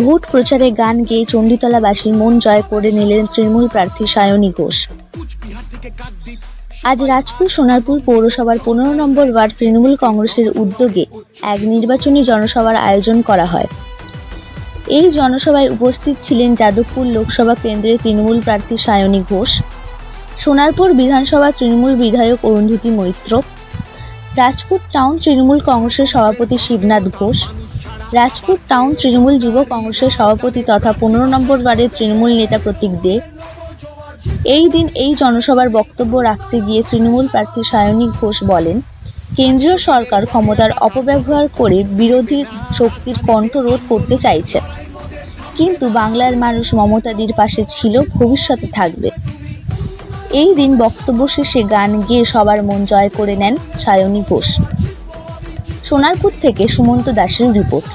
Vote প্রচারে গান গেয়ে চণ্ডীতলাবাসীর মন জয় করে নিলেন তৃণমূল প্রার্থী সায়নী ঘোষ। আজ রাজপুর সোনারপুর পৌরসভার 15 নম্বর ওয়ার্ড তৃণমূল কংগ্রেসের উদ্যোগে এক নির্বাচনী জনসভার আয়োজন করা হয়। এই জনসভায় উপস্থিত ছিলেন যাদবপুর লোকসভা কেন্দ্রের তৃণমূল প্রার্থী সায়নী ঘোষ, সোনারপুর বিধানসভা তৃণমূল বিধায়ক অরুন্ধতী মৈত্র, রাজপুর টাউন তৃণমূল কংগ্রেসের সভাপতি শিবনাথ ঘোষ, রাজপুর টাউন তৃণমূল যুব কংগ্রেসের সভাপতি তথা 15 নম্বর ওয়ার্ডের তৃণমূল নেতা প্রতীক দে। এই দিন এই জনসভার বক্তব্য রাখতে গিয়ে তৃণমূল প্রার্থী সায়নী ঘোষ বলেন, কেন্দ্রীয় সরকার ক্ষমতার অপব্যবহার করে বিরোধী শক্তির কণ্ঠ রোধ করতে চাইছে, কিন্তু বাংলার মানুষ মমতাদির পাশে ছিল, ভবিষ্যতে থাকবে। এই দিন বক্তব্য শেষে গান গেয়ে সবার মন জয় করে নেন সায়নী ঘোষ। সোনারপুর থেকে সুমন্ত দাসের রিপোর্ট।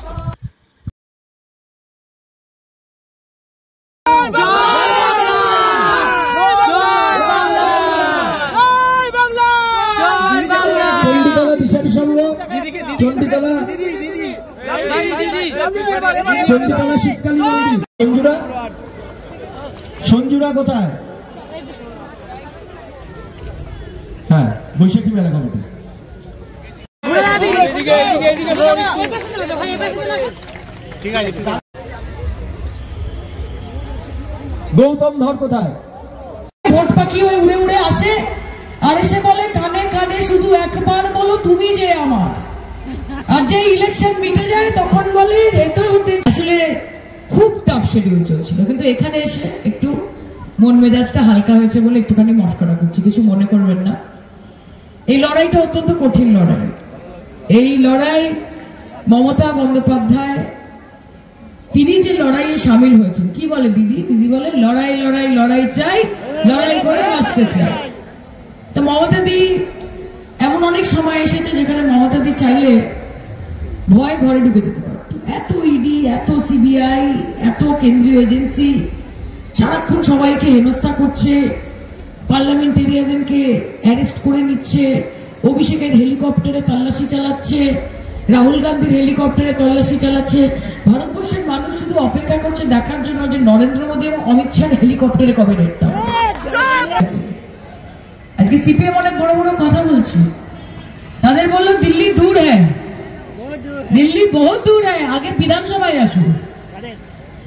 চণ্ডীতলা শিবকালী মন্দির। সঞ্জুরা কোথায়? হ্যাঁ, বৈশাখী মেলা কমিটি। গৌতম ধর কোথায়? ভোট পাখি হয়ে উড়ে উড়ে আসে আর এসে বলে কানে কানে শুধু একবার বলো তুমি যে আমার, আর যে ইলেকশন মিটে যায় তখন বলে এটা হতে। আসলে খুব টাফ শিডিউল চলছিল, কিন্তু এখানে এসে একটু মন মেজাজটা হালকা হয়েছে বলে একটুখানি মস্করা করছি, কিছু মনে করবেন না। এই লড়াইটা অত্যন্ত কঠিন লড়াই। এই লড়াই মমতা বন্দ্যোপাধ্যায় তিনি যে লড়াইয়ে সামিল হয়েছেন, কি বলে দিদি? দিদি বলে লড়াই লড়াই লড়াই চাই, লড়াই করে বাঁচতে চাই। তো মমতাদি এমন অনেক সময় এসেছে যেখানে মমতাদি চাইলে ভয় ঘরে ঢুকে যেতে পারত। এত ইডি, এত সিবিআই, এত কেন্দ্রীয় এজেন্সি সারাক্ষণ সবাইকে হেনস্থা করছে, পার্লামেন্টেরিয়ানদেরকে অ্যারেস্ট করে নিচ্ছে, অভিষেকের হেলিকপ্টারে তল্লাশি চালাচ্ছে, রাহুল গান্ধীর হেলিকপ্টারে তল্লাশি চালাচ্ছে। ভারতবর্ষের মানুষ শুধু অপেক্ষা করছে দেখার জন্য যে নরেন্দ্র মোদী এবং অমিত শাহ হেলিকপ্টারে কবে রেটটা। আজকে সিপিএম অনেক বড় বড় কথা বলছে, তাদের বললো দিল্লি দূর হ্যাঁ, দিল্লি বহুত দূর হ্যাঁ, আগে বিধানসভায় আসুন,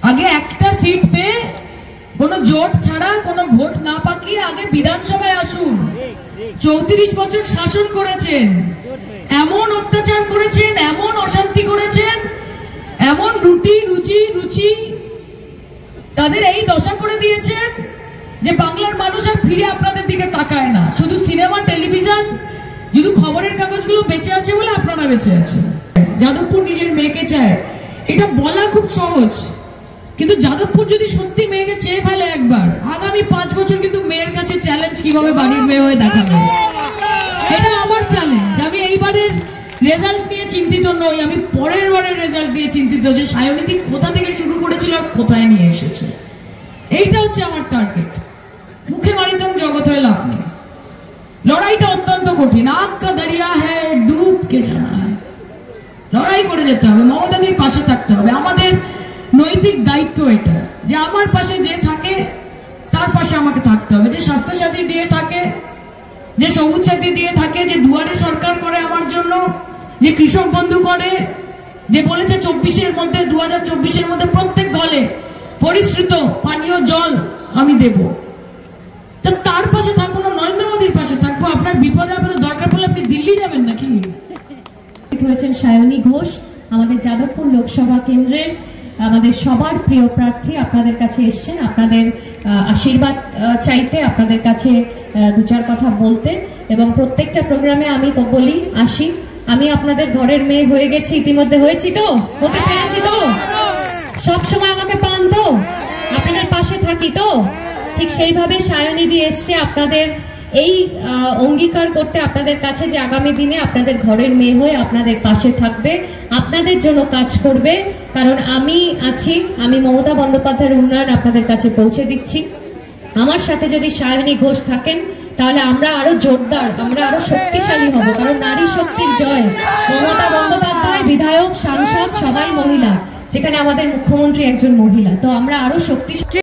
আগে একটা সিট পেয়ে কোন জোট ছাড়া কোন ভোট না পাকিয়ে আগে বিধানসভায় আসুন। 34 বছর শাসন করেছেন, এমন অত্যাচার করেছেন, এমন অশান্তি করেছেন, এমন রুচি তাদের এই দশা করে দিয়েছেন যে বাংলার মানুষ আর ফিরে আপনাদের দিকে তাকায় না। শুধু সিনেমা, টেলিভিশন, শুধু খবরের কাগজগুলো বেঁচে আছে বলে আপনারা বেঁচে আছেন। যাদবপুর নিজের মেয়েকে চায়, এটা বলা খুব সহজ, কিন্তু যাদবপুর যদি সত্যি মেয়েকে চেয়ে ফেলে একবার, আগামী 5 বছর কিন্তু মেয়ের কাছে চ্যালেঞ্জ কিভাবে বাড়ির মেয়ে হয়ে দেখাবে। এটা আমার চ্যালেঞ্জ। আমি এইবারের রেজাল্ট নিয়ে চিন্তিত নই, আমি পরের বারের রেজাল্ট নিয়ে চিন্তিত, যে সায়নীদি কোথা থেকে শুরু করেছিল আর কোথায় নিয়ে এসেছে। এইটা হচ্ছে আমার টার্গেট। মুখে মারিতম জগৎ হয়ে লাভ নেই। লড়াইটা অত্যন্ত কঠিন। আগ কা দরিয়া হ্যায় ডুব কে জানা হ্যায়। লড়াই করে যেতে হবে, মমতাদির পাশে থাকতে হবে। আমাদের নৈতিক দায়িত্ব এটা, যে আমার পাশে যে থাকে তার পাশে আমাকে থাকতে হবে। যে স্বাস্থ্যসাথী দিয়ে থাকে, যে সবুজ সাথী দিয়ে থাকে, যে দুয়ারে সরকার করে আমার জন্য, যে কৃষক বন্ধু করে, যে বলেছে 2024-এর মধ্যে প্রত্যেক ঘরে পরিশ্রুত পানীয় জল আমি দেব, তো তার পাশে থাকবো না, নরেন্দ্র মোদীর পাশে থাকবো। আপনার বিপদে আপদে দরকার পড়লে আপনি দিল্লি যাবেন নাকি? হয়েছেন সায়নী ঘোষ, আমাদের যাদবপুর লোকসভা কেন্দ্রের আমাদের সবার প্রিয় প্রার্থী। আপনাদের কাছে এসছেন আপনাদের আশীর্বাদ চাইতে, আপনাদের কাছে 2-4 কথা বলতে, এবং প্রত্যেকটা প্রোগ্রামে আমি বলি আসি, আমি আপনাদের ঘরের মেয়ে হয়ে গেছি, ইতিমধ্যে হয়েছি তো, হতে পেরেছি তো, সব সময় আমাকে পান তো, আপনাদের পাশে থাকি তো। ঠিক সেইভাবে সায়নীদি এসছে আপনাদের এই অঙ্গীকার করতে আপনাদের কাছে, যে আগামী দিনে আপনাদের ঘরের মেয়ে হয়ে আপনাদের পাশে থাকবে, আপনাদের জন্য কাজ করবে। কারণ আমি আছি, আমি মমতা বন্দ্যোপাধ্যায়ের উন্নয়ন আপনাদের কাছে পৌঁছে দিচ্ছি। আমার সাথে যদি সায়নী ঘোষ থাকেন তাহলে আমরা আরো জোরদার, আমরা আরো শক্তিশালী হব। কারণ নারী শক্তির জয়। মমতা বন্দ্যোপাধ্যায় বিধায়ক, সাংসদ সবাই মহিলা, যেখানে আমাদের মুখ্যমন্ত্রী একজন মহিলা, তো আমরা আরো শক্তিশালী